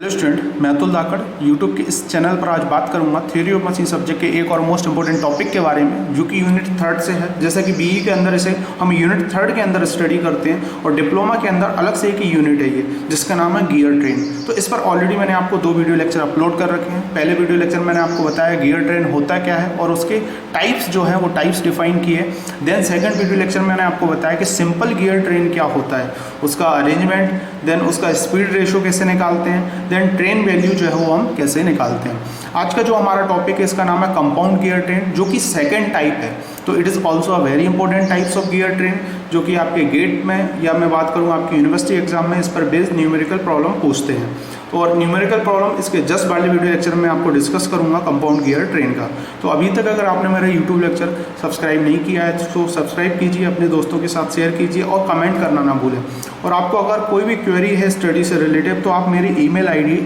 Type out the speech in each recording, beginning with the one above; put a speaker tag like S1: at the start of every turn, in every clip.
S1: Hello student, मैं अतुल धाकड़ YouTube के इस चैनल पर आज बात करूंगा थ्योरी ऑफ मशीन सब्जेक्ट के एक और मोस्ट इंपॉर्टेंट टॉपिक के बारे में जो कि यूनिट थर्ड से है। जैसा कि बीई के अंदर इसे हम यूनिट थर्ड के अंदर स्टडी करते हैं और डिप्लोमा के अंदर अलग से एक यूनिट है ये जिसका नाम है गियर ट्रेन। तो इस पर ऑलरेडी मैंने आपको 2 वीडियो लेक्चर अपलोड कर रखे हैं। पहले वीडियो लेक्चर मैंने आपको बताया गियर ट्रेन होता क्या है और उसके टाइप्स जो है वो टाइप्स डिफाइन किए। देन सेकंड वीडियो लेक्चर मैंने आपको बताया कि सिंपल गियर ट्रेन क्या होता है, उसका अरेंजमेंट, देन उसका स्पीड रेशो कैसे निकालते हैं, देन ट्रेन वैल्यू जो है वो हम कैसे निकालते हैं। आज का जो हमारा टॉपिक है इसका नाम है कंपाउंड गियर ट्रेन जो कि सेकंड टाइप है। तो it is also a very important types of gear train जो कि आपके गेट में या मैं बात करूँ आपकी यूनिवर्सिटी एग्जाम में इस पर बेस्ड न्यूमेरिकल प्रॉब्लम पूछते हैं। तो और न्यूमेरिकल प्रॉब्लम इसके जस्ट वाले वीडियो लेक्चर में आपको डिस्कस करूंगा कंपाउंड गियर ट्रेन का। तो अभी तक अगर आपने मेरा यूट्यूब लेक्चर सब्सक्राइब नहीं किया है तो सब्सक्राइब कीजिए, अपने दोस्तों के साथ शेयर कीजिए और कमेंट करना ना भूलें। और आपको अगर कोई भी क्वेरी है स्टडी से रिलेटेड तो आप मेरी ईमेल आईडी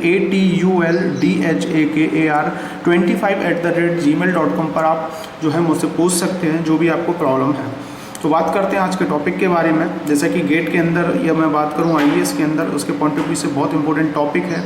S1: atuldhakar25@gmail.com पर आप जो है मुझसे पूछ सकते हैं जो भी आपको प्रॉब्लम है। तो बात करते हैं आज के टॉपिक के बारे में। जैसा कि गेट के अंदर या मैं बात करूं आईएएस के अंदर उसके पॉइंट ऑफ व्यू से बहुत इंपॉर्टेंट टॉपिक है।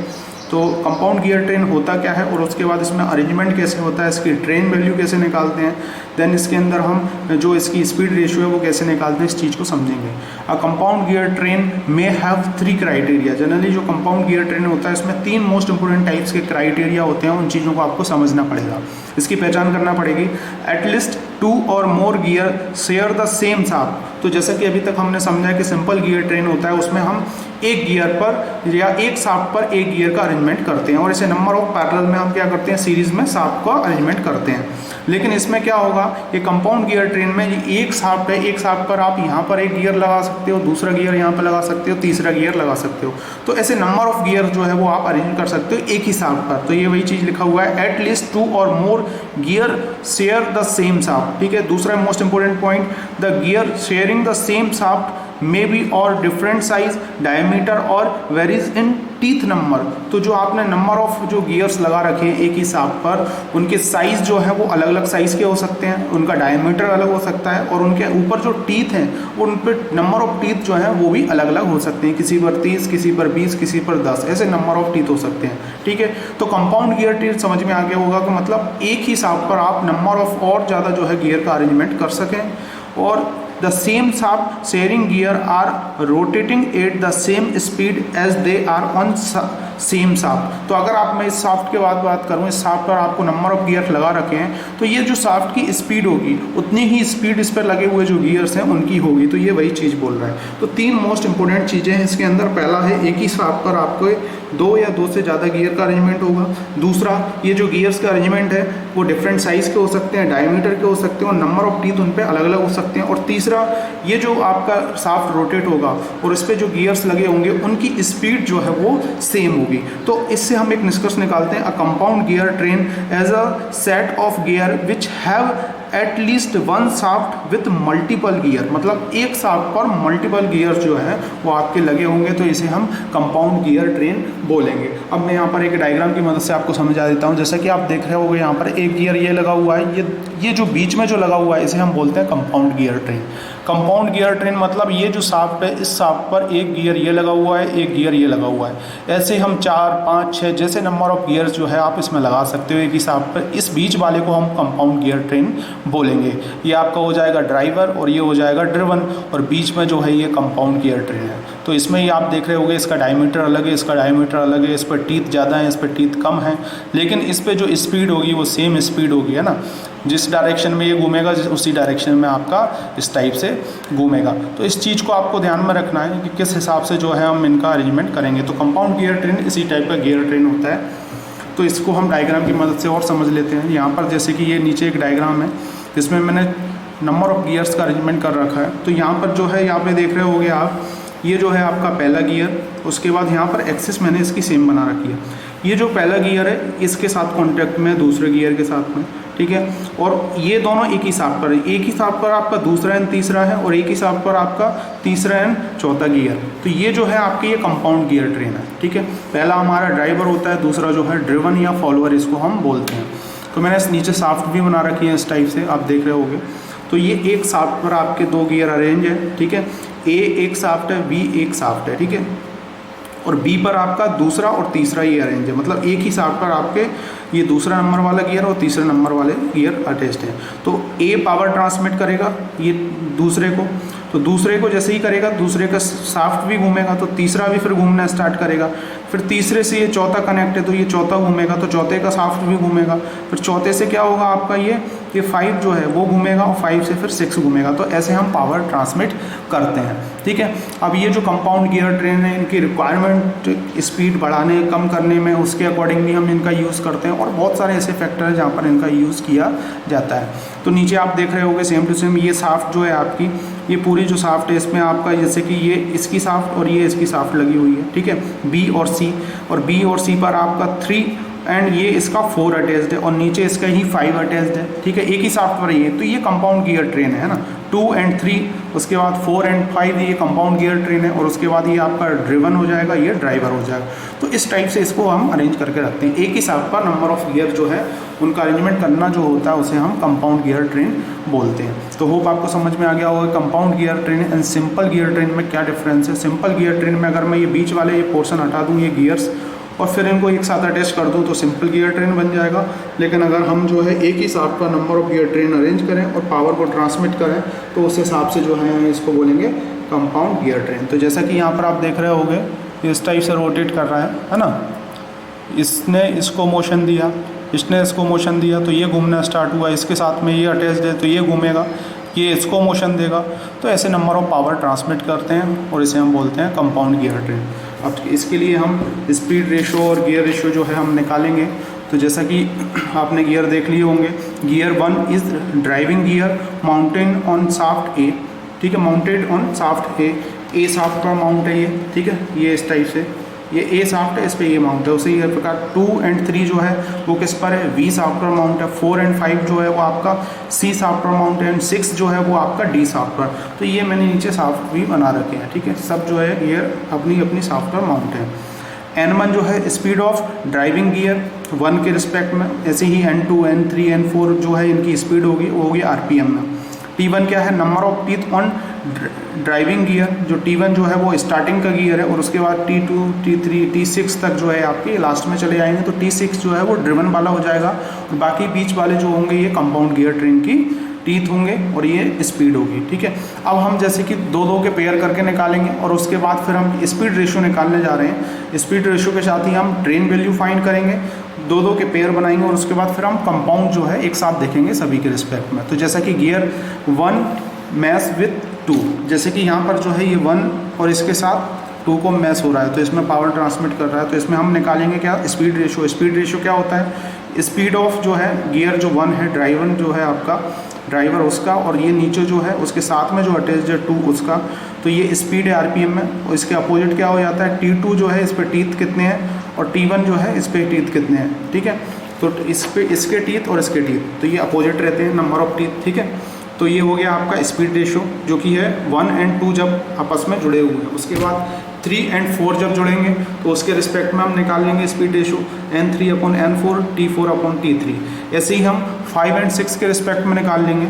S1: तो कंपाउंड गियर ट्रेन होता क्या है और उसके बाद इसमें अरेंजमेंट कैसे होता है, इसकी ट्रेन वैल्यू कैसे निकालते हैं, देन इसके अंदर हम जो इसकी स्पीड रेशियो है वो कैसे निकालते हैं, इस चीज़ को समझेंगे। अ कंपाउंड गियर ट्रेन में हैव 3 क्राइटेरिया। जनरली जो कंपाउंड गियर ट्रेन होता है इसमें 3 मोस्ट इंपॉर्टेंट टाइप्स के क्राइटेरिया होते हैं। उन चीज़ों को आपको समझना पड़ेगा, इसकी पहचान करना पड़ेगी। At least 2 or more gear share the same shaft. तो जैसा कि अभी तक हमने समझा कि सिंपल गियर ट्रेन होता है उसमें हम एक गियर पर या एक शाफ्ट पर एक गियर का अरेंजमेंट करते हैं और इसे नंबर ऑफ पैरेलल में हम क्या करते हैं सीरीज में शाफ्ट का अरेंजमेंट करते हैं। लेकिन इसमें क्या होगा, ये कंपाउंड गियर ट्रेन में ये एक शाफ्ट है, एक शाफ्ट पर आप यहाँ पर एक गियर लगा सकते हो, दूसरा गियर यहाँ पर लगा सकते हो, तीसरा गियर लगा सकते हो। तो ऐसे नंबर ऑफ गियर जो है वो आप अरेंज कर सकते हो एक ही शाफ्ट पर। तो ये वही चीज़ लिखा हुआ है, at least 2 or more gear share the same shaft. ठीक है। दूसरा most important point, the gear sharing the same shaft may be or different size diameter और वेरीज इन टीथ नंबर। तो जो आपने नंबर ऑफ जो गियर्स लगा रखे हैं एक ही शाफ्ट पर, उनके साइज जो है वो अलग अलग साइज के हो सकते हैं, उनका डायमीटर अलग हो सकता है और उनके ऊपर जो टीथ हैं उन पर नंबर ऑफ टीथ जो है वो भी अलग अलग हो सकते हैं। किसी पर 30, किसी पर 20, किसी पर 10, ऐसे नंबर ऑफ टीथ हो सकते हैं। ठीक है। तो कंपाउंड गियर ट्रेन समझ में आ गया होगा कि मतलब एक ही शाफ्ट पर आप नंबर ऑफ और ज़्यादा जो है गियर का अरेंजमेंट कर सकें। और the same shaft sharing gear are rotating at the same speed as they are on same shaft. तो अगर आप मैं इस शाफ्ट के बात करूँ, इस शाफ्ट पर आपको नंबर ऑफ गियर लगा रखे हैं तो ये जो शाफ्ट की स्पीड होगी उतनी ही स्पीड इस पर लगे हुए जो गियर्स हैं उनकी होगी। तो ये वही चीज़ बोल रहा है। तो 3 मोस्ट इंपॉर्टेंट चीज़ें हैं इसके अंदर। पहला है एक ही शाफ्ट पर आपको 2 या 2 से ज़्यादा गियर का अरेंजमेंट होगा। दूसरा, ये जो गियर्स का अरेंजमेंट है वो डिफरेंट साइज़ के हो सकते हैं, डायमीटर के हो सकते हैं और नंबर ऑफ टीथ उन पर अलग अलग हो सकते हैं। और तीसरा, ये जो आपका शाफ्ट रोटेट होगा और इस पर जो गियर्स लगे होंगे उनकी स्पीड जो है वो सेम होगी। तो इससे हम एक निष्कर्ष निकालते हैं, a compound gear train as a set of gear which have at least 1 shaft with multiple gear. मतलब एक शाफ्ट पर मल्टीपल गियर जो है वो आपके लगे होंगे, तो इसे हम कंपाउंड गियर ट्रेन बोलेंगे। अब मैं यहाँ पर एक डायग्राम की मदद से आपको समझा देता हूँ। जैसा कि आप देख रहे होंगे यहाँ पर एक गियर ये लगा हुआ है, ये जो बीच में जो लगा हुआ है इसे हम बोलते हैं compound gear train. Compound gear train मतलब ये जो शाफ्ट है इस शाफ्ट पर एक गियर ये लगा हुआ है, एक गियर ये लगा हुआ है। ऐसे हम 4, 5, 6 जैसे नंबर ऑफ गियर्स जो है आप इसमें लगा सकते हो एक ही शाफ्ट पर। इस बीच वाले को हम कंपाउंड गियर ट्रेन बोलेंगे। ये आपका हो जाएगा ड्राइवर और ये हो जाएगा ड्रिवन और बीच में जो है ये कंपाउंड गियर ट्रेन है। तो इसमें ही आप देख रहे होंगे इसका डायमीटर अलग है, इसका डायमीटर अलग है, इस पर टीथ ज़्यादा है, इस पर टीथ कम है, लेकिन इस पर जो स्पीड होगी वो सेम स्पीड होगी, है ना। जिस डायरेक्शन में ये घूमेगा उसी डायरेक्शन में आपका इस टाइप से घूमेगा। तो इस चीज़ को आपको ध्यान में रखना है कि किस हिसाब से जो है हम इनका अरेंजमेंट करेंगे। तो कंपाउंड गियर ट्रेन इसी टाइप का गियर ट्रेन होता है। तो इसको हम डायग्राम की मदद से और समझ लेते हैं। यहाँ पर जैसे कि ये नीचे एक डायग्राम है जिसमें मैंने नंबर ऑफ गियर्स का अरेंजमेंट कर रखा है। तो यहाँ पर जो है यहाँ पे देख रहे होगे आप, ये जो है आपका पहला गियर, उसके बाद यहाँ पर एक्सिस मैंने इसकी सेम बना रखी है। ये जो पहला गियर है इसके साथ कॉन्टैक्ट में दूसरे गियर के साथ में, ठीक है। और ये दोनों एक ही शाफ्ट पर है, एक ही शाफ्ट पर आपका दूसरा एंड तीसरा है और एक ही शाफ्ट पर आपका तीसरा एंड चौथा गियर। तो ये जो है आपके ये कंपाउंड गियर ट्रेन है, ठीक है। पहला हमारा ड्राइवर होता है, दूसरा जो है ड्रिवन या फॉलोअर इसको हम बोलते हैं। तो मैंने इस नीचे शाफ्ट भी बना रखी है इस टाइप से, आप देख रहे होंगे। तो ये एक शाफ्ट पर आपके 2 गियर अरेंज है, ठीक है। ए एक शाफ्ट है, बी एक शाफ्ट है, ठीक है। और बी पर आपका दूसरा और तीसरा ये अरेंज है, मतलब एक ही शाफ्ट पर आपके ये दूसरा नंबर वाला गियर और तीसरे नंबर वाले गियर अटैच्ड है। तो ए पावर ट्रांसमिट करेगा ये दूसरे को, तो दूसरे को जैसे ही करेगा दूसरे का शाफ्ट भी घूमेगा, तो तीसरा भी फिर घूमना स्टार्ट करेगा, फिर तीसरे से ये चौथा कनेक्ट है तो ये चौथा घूमेगा, तो चौथे का शाफ्ट भी घूमेगा, फिर चौथे से क्या होगा आपका ये 5 जो है वो घूमेगा और 5 से फिर 6 घूमेगा। तो ऐसे हम पावर ट्रांसमिट करते हैं, ठीक है। अब ये जो कंपाउंड गियर ट्रेन है इनकी रिक्वायरमेंट स्पीड बढ़ाने कम करने में उसके अकॉर्डिंगली हम इनका यूज़ करते हैं, और बहुत सारे ऐसे फैक्टर हैं जहाँ पर इनका यूज़ किया जाता है। तो नीचे आप देख रहे होंगे सेम टू सेम ये शाफ्ट जो है आपकी, ये पूरी जो शाफ्ट है इसमें आपका जैसे कि ये इसकी शाफ्ट और ये इसकी शाफ्ट लगी हुई है, ठीक है, बी और सी, और बी और सी पर आपका 3 एंड ये इसका 4 अटैच्ड है और नीचे इसका ही 5 अटैच्ड है, ठीक है, एक ही शाफ्ट पर ही है। तो ये कंपाउंड गियर ट्रेन है ना, 2 एंड 3, उसके बाद 4 एंड 5 ये कंपाउंड गियर ट्रेन है, और उसके बाद ये आपका ड्रिवन हो जाएगा, ये ड्राइवर हो जाएगा। तो इस टाइप से इसको हम अरेंज करके रखते हैं। एक ही शाफ्ट पर नंबर ऑफ गियर जो है उनका अरेंजमेंट करना जो होता है उसे हम कंपाउंड गियर ट्रेन बोलते हैं। तो होप आपको समझ में आ गया होगा compound gear train and simple gear train में क्या डिफरेंस है। सिंपल गियर ट्रेन में अगर मैं ये बीच वाले ये पोर्शन हटा दूँ, ये गियर्स, और फिर इनको एक साथ अटैच कर दूँ तो सिंपल गियर ट्रेन बन जाएगा। लेकिन अगर हम जो है एक ही शाफ्ट पर number of gear train arrange करें और पावर को ट्रांसमिट करें तो उस हिसाब से जो है इसको बोलेंगे कंपाउंड गियर ट्रेन। तो जैसा कि यहाँ पर आप देख रहे होंगे इस टाइप से रोटेट कर रहा है ना, इसने इसको मोशन दिया, इसने इसको मोशन दिया तो ये घूमना स्टार्ट हुआ, इसके साथ में ये अटैच्ड है तो ये घूमेगा, ये इसको मोशन देगा। तो ऐसे नंबर ऑफ पावर ट्रांसमिट करते हैं और इसे हम बोलते हैं कंपाउंड गियर ट्रेन। अब इसके लिए हम स्पीड रेशो और गियर रेशो जो है हम निकालेंगे। तो जैसा कि आपने गियर देख लिए होंगे, gear 1 is driving gear mounted on shaft ए, ठीक है, mounted on shaft A shaft पर माउंट है ये, ठीक है, ये इस टाइप से ये ए शाफ्ट है, इस पर ये माउंट है। उसी प्रकार 2 एंड 3 जो है वो किस पर है, वी शाफ्ट पर माउंट है। 4 एंड 5 जो है वो आपका सी शाफ्ट पर माउंट है, एंड 6 जो है वो आपका डी शाफ्ट पर। तो ये मैंने नीचे शाफ्ट भी बना रखे हैं, ठीक है, सब जो है गियर अपनी अपनी शाफ्ट पर माउंट है। N1 जो है स्पीड ऑफ ड्राइविंग गियर 1 के रिस्पेक्ट में, ऐसे ही N2 N3 N4 जो है इनकी स्पीड होगी वो होगी RPM में। T1 क्या है, number of teeth on driving gear, जो T1 जो है वो स्टार्टिंग का गियर है, और उसके बाद T2 T3 T6 तक जो है आपके लास्ट में चले जाएंगे। तो T6 जो है वो ड्रिवन वाला हो जाएगा, और बाकी बीच वाले जो होंगे ये कंपाउंड गियर ट्रेन की टीथ होंगे और ये स्पीड होगी, ठीक है। अब हम जैसे कि दो के पेयर करके निकालेंगे, और उसके बाद फिर हम स्पीड रेशियो निकालने जा रहे हैं। स्पीड रेशियो के साथ ही हम ट्रेन वैल्यू फाइंड करेंगे, दो के पेयर बनाएंगे, और उसके बाद फिर हम कंपाउंड जो है एक साथ देखेंगे सभी के रिस्पेक्ट में। तो जैसा कि गियर 1 मैच विथ 2, जैसे कि यहाँ पर जो है ये 1 और इसके साथ 2 को मैच हो रहा है तो इसमें पावर ट्रांसमिट कर रहा है। तो इसमें हम निकालेंगे क्या, स्पीड रेशियो। स्पीड रेशियो क्या होता है, स्पीड ऑफ जो है गियर जो 1 है, ड्राइवर जो है आपका, ड्राइवर उसका, और ये नीचे जो है उसके साथ में जो अटैच्ड है 2 उसका। तो ये स्पीड है RPM में, और इसके अपोजिट क्या हो जाता है, T2 जो है इस पर टीथ कितने हैं, और T1 जो है इस पर टीथ कितने हैं, ठीक है। तो इस पे इसके टीथ और इसके टीथ, तो ये अपोजिट रहते हैं नंबर ऑफ टीथ, ठीक है। तो ये हो गया आपका स्पीड रेशियो, जो कि है 1 एंड 2 जब आपस में जुड़े हुए हैं। उसके बाद 3 एंड 4 जब जुड़ेंगे तो उसके रिस्पेक्ट में हम निकालेंगे स्पीड रेशियो N3/N4 T4/T3। ऐसे ही हम 5 एंड 6 के रिस्पेक्ट में निकाल लेंगे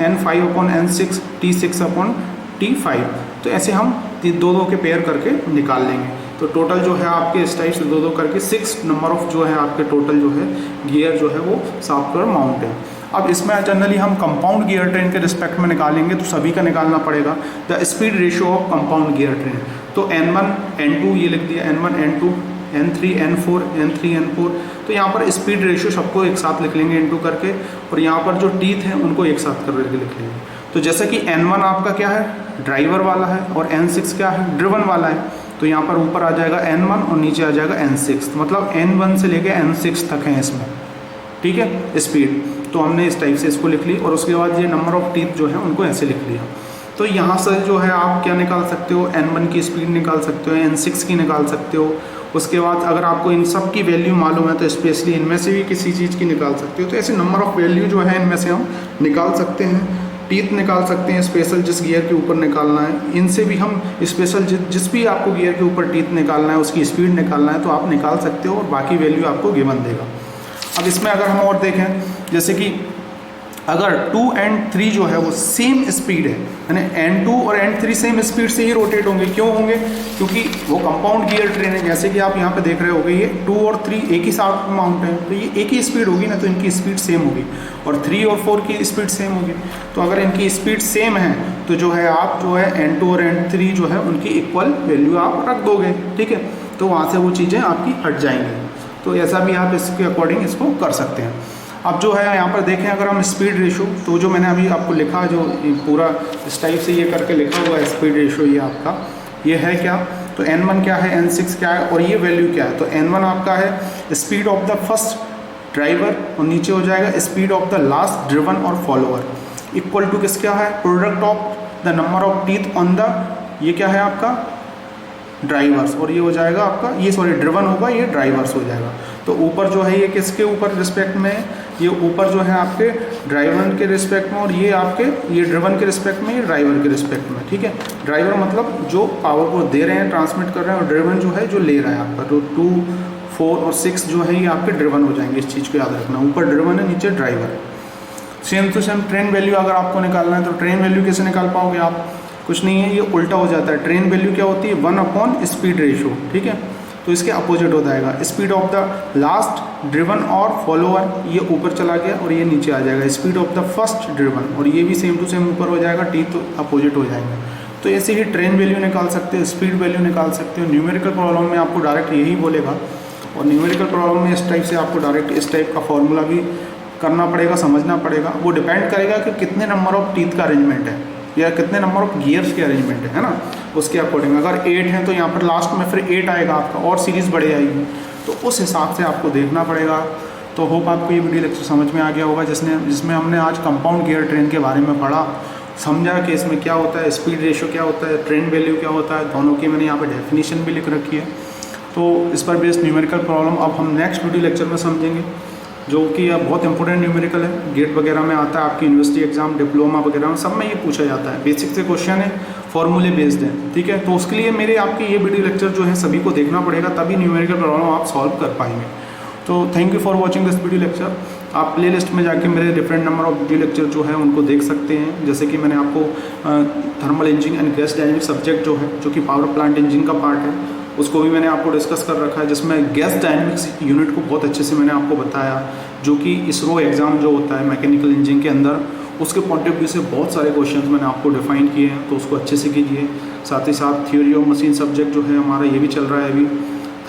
S1: N5/N6 T6/T5। तो ऐसे हम दो के पेयर करके निकाल लेंगे। तो टोटल जो है आपके इस टाइप से दो करके 6 नंबर ऑफ जो है आपके टोटल जो है गियर जो है वो शाफ्ट पर माउंट है। अब इसमें जनरली हम कंपाउंड गियर ट्रेन के रिस्पेक्ट में निकालेंगे तो सभी का निकालना पड़ेगा। The speed ratio of compound gear train, तो N1 N2 ये लिख दिया, N1 N2 N3 N4 N3 N4। तो यहाँ पर स्पीड रेशियो सबको एक साथ लिख लेंगे N2 करके, और यहाँ पर जो टीथ हैं उनको एक साथ करके लिख लेंगे। तो जैसे कि N1 आपका क्या है, ड्राइवर वाला है, और N6 क्या है, ड्रिवन वाला है। तो यहाँ पर ऊपर आ जाएगा N1 और नीचे आ जाएगा N6, मतलब N1 से लेके N6 तक है इसमें, ठीक है, स्पीड। तो हमने इस टाइप से इसको लिख ली, और उसके बाद ये नंबर ऑफ टीथ जो है उनको ऐसे लिख लिया। तो यहाँ से जो है आप क्या निकाल सकते हो, N1 की स्पीड निकाल सकते हो, N6 की निकाल सकते हो। उसके बाद अगर आपको इन सब की वैल्यू मालूम है तो स्पेशली इनमें से भी किसी चीज़ की निकाल सकते हो। तो ऐसे नंबर ऑफ वैल्यू जो है इनमें से हम निकाल सकते हैं। टीथ निकाल सकते हैं स्पेशल जिस गियर के ऊपर निकालना है, इनसे भी हम स्पेशल जिस भी आपको गियर के ऊपर टीथ निकालना है उसकी स्पीड निकालना है तो आप निकाल सकते हो, और बाकी वैल्यू आपको गिवन देगा। अब इसमें अगर हम और देखें, जैसे कि अगर 2 and 3 जो है वो सेम स्पीड है, यानी N2 और N3 सेम स्पीड से ही रोटेट होंगे। क्यों होंगे? क्योंकि वो कंपाउंड गियर ट्रेन है, जैसे कि आप यहाँ पे देख रहे होगे, ये 2 और 3 एक ही साथ माउंट है, तो ये एक ही स्पीड होगी ना, तो इनकी स्पीड सेम होगी, और 3 और 4 की स्पीड सेम होगी। तो अगर इनकी स्पीड सेम है तो जो है आप जो है N2 और N3 जो है उनकी इक्वल वैल्यू आप रख दोगे, ठीक है। तो वहाँ से वो चीज़ें आपकी हट जाएंगी। तो ऐसा भी आप इसके अकॉर्डिंग इसको कर सकते हैं। अब जो है यहाँ पर देखें, अगर हम स्पीड रेशो, तो जो मैंने अभी आपको लिखा, जो पूरा इस टाइप से ये करके लिखा हुआ है स्पीड रेशो, ये आपका ये है क्या, तो N1 क्या है, N6 क्या है, और ये वैल्यू क्या है। तो N1 आपका है speed of the first driver, और नीचे हो जाएगा speed of the last driven और फॉलोअर, इक्वल टू किसका है, product of the number of teeth on the, ये क्या है आपका, ड्राइवर्स, और ये हो जाएगा आपका, ये सॉरी ड्रिवन होगा, ये ड्राइवर्स हो जाएगा। तो ऊपर जो है ये किसके ऊपर रिस्पेक्ट में है, ये ऊपर जो है आपके ड्राइवर के रिस्पेक्ट में, और ये आपके ये ड्रिवन के रिस्पेक्ट में, ये ड्राइवर के रिस्पेक्ट में, ठीक है। ड्राइवर मतलब जो पावर को दे रहे हैं, ट्रांसमिट कर रहे हैं, और ड्रिवन जो है जो ले रहा है आपका। तो 2, 4 और 6 जो है ये आपके ड्रिवन हो जाएंगे, इस चीज़ को याद रखना, ऊपर ड्रिवन है, नीचे driver. Same to same train value अगर आपको निकालना है, तो ट्रेन वैल्यू कैसे निकाल पाओगे आप, कुछ नहीं है, ये उल्टा हो जाता है। ट्रेन वैल्यू क्या होती है, 1 स्पीड रेशो, ठीक है। तो इसके अपोजिट हो जाएगा speed of the last driven और फॉलोअर, ये ऊपर चला गया और ये नीचे आ जाएगा speed of the first driven, और ये भी सेम टू सेम ऊपर हो जाएगा, टी तो अपोजिट हो जाएंगे। तो ऐसे ही ट्रेन वैल्यू निकाल सकते हो, स्पीड वैल्यू निकाल सकते हो। न्यूमेरिकल प्रॉब्लम में आपको डायरेक्ट यही बोलेगा, और न्यूमेरिकल प्रॉब्लम में इस टाइप से आपको डायरेक्ट इस टाइप का फॉर्मूला भी करना पड़ेगा, समझना पड़ेगा। वो डिपेंड करेगा कि कितने नंबर ऑफ टीथ का अरेंजमेंट है, या कितने नंबर ऑफ गियर्स के अरेंजमेंट है ना, उसके अकॉर्डिंग। अगर 8 है तो यहाँ पर लास्ट में फिर 8 आएगा आपका, और सीरीज़ बढ़े आएगी, तो उस हिसाब से आपको देखना पड़ेगा। तो होप आपको ये वीडियो लेक्चर समझ में आ गया होगा, जिसमें हमने आज कंपाउंड गियर ट्रेन के बारे में पढ़ा, समझा कि इसमें क्या होता है, स्पीड रेशो क्या होता है, ट्रेन वैल्यू क्या होता है, दोनों की मैंने यहाँ पर डेफिनेशन भी लिख रखी है। तो इस पर बेस्ड न्यूमेरिकल प्रॉब्लम अब हम नेक्स्ट वीडियो लेक्चर में समझेंगे, जो कि अब बहुत इंपॉर्टेंट न्यूमेरिकल है, गेट वगैरह में आता है, आपकी यूनिवर्सिटी एग्जाम, डिप्लोमा वगैरह में सब में ये पूछा जाता है। बेसिक से क्वेश्चन है, फॉर्मूले बेस्ड है, ठीक है। तो उसके लिए मेरे आपके ये वीडियो लेक्चर जो है सभी को देखना पड़ेगा, तभी न्यूमेरिकल प्रॉब्लम आप सॉल्व कर पाएंगे। तो thank you for watching this video lecture. आप प्ले लिस्ट में जाके मेरे different number of video lecture जो है उनको देख सकते हैं। जैसे कि मैंने आपको thermal engineering and gas dynamic subject जो है, जो कि पावर प्लांट इंजन का पार्ट है, उसको भी मैंने आपको डिस्कस कर रखा है, जिसमें गैस डायनेमिक्स यूनिट को बहुत अच्छे से मैंने आपको बताया, जो कि इसरो एग्ज़ाम जो होता है मैकेनिकल इंजीनियरिंग के अंदर, उसके पॉइंट ऑफ व्यू से बहुत सारे क्वेश्चंस मैंने आपको डिफाइन किए हैं, तो उसको अच्छे से कीजिए। साथ ही साथ थ्योरी ऑफ मशीन सब्जेक्ट जो है हमारा, ये भी चल रहा है अभी।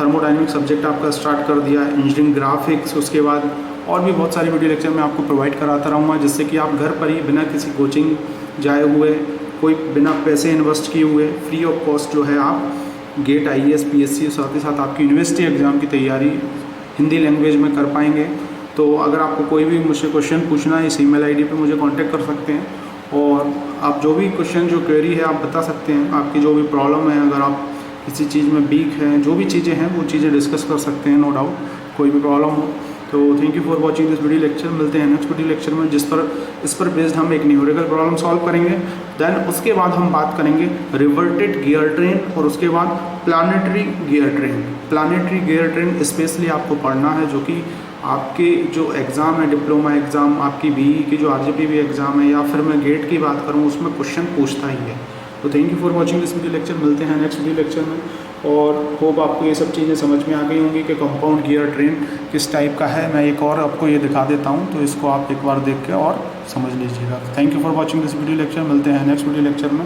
S1: थर्मोडायनेमिक सब्जेक्ट आपका स्टार्ट कर दिया, इंजीनियरिंग ग्राफिक्स, उसके बाद और भी बहुत सारे वीडियो लेक्चर मैं आपको प्रोवाइड कराता रहूँगा, जिससे कि आप घर पर ही बिना किसी कोचिंग जाए हुए, कोई बिना पैसे इन्वेस्ट किए हुए, फ्री ऑफ कॉस्ट जो है आप गेट, IAS, PSC, साथ ही साथ आपकी यूनिवर्सिटी एग्ज़ाम की तैयारी हिंदी लैंग्वेज में कर पाएंगे। तो अगर आपको कोई भी मुझसे क्वेश्चन पूछना है, इस ईमेल ID पे मुझे कांटेक्ट कर सकते हैं, और आप जो भी क्वेश्चन, जो क्वेरी है आप बता सकते हैं, आपकी जो भी प्रॉब्लम है, अगर आप किसी चीज़ में वीक हैं, जो भी चीज़ें हैं वो चीज़ें डिस्कस कर सकते हैं, नो डाउट, कोई भी प्रॉब्लम हो। तो thank you for watching this video lecture. मिलते हैं नेक्स्ट वीडियो लेक्चर में, इस पर बेस्ड हम एक न्यूमेरिकल प्रॉब्लम सॉल्व करेंगे। देन उसके बाद हम बात करेंगे रिवर्टेड गियर ट्रेन, और उसके बाद planetary gear train. Planetary gear train specially आपको पढ़ना है, जो कि आपके जो एग्ज़ाम है, डिप्लोमा एग्ज़ाम, आपकी BE की जो RGPV एग्ज़ाम है, या फिर मैं गेट की बात करूँ, उसमें क्वेश्चन पूछता ही है। तो thank you for watching this video lecture. मिलते हैं नेक्स्ट वीडियो लेक्चर में, और होप आपको ये सब चीज़ें समझ में आ गई होंगी कि कंपाउंड गियर ट्रेन किस टाइप का है। मैं एक और आपको ये दिखा देता हूँ, तो इसको आप एक बार देख के और समझ लीजिएगा। Thank you for watching this video lecture. मिलते हैं नेक्स्ट वीडियो लेक्चर में।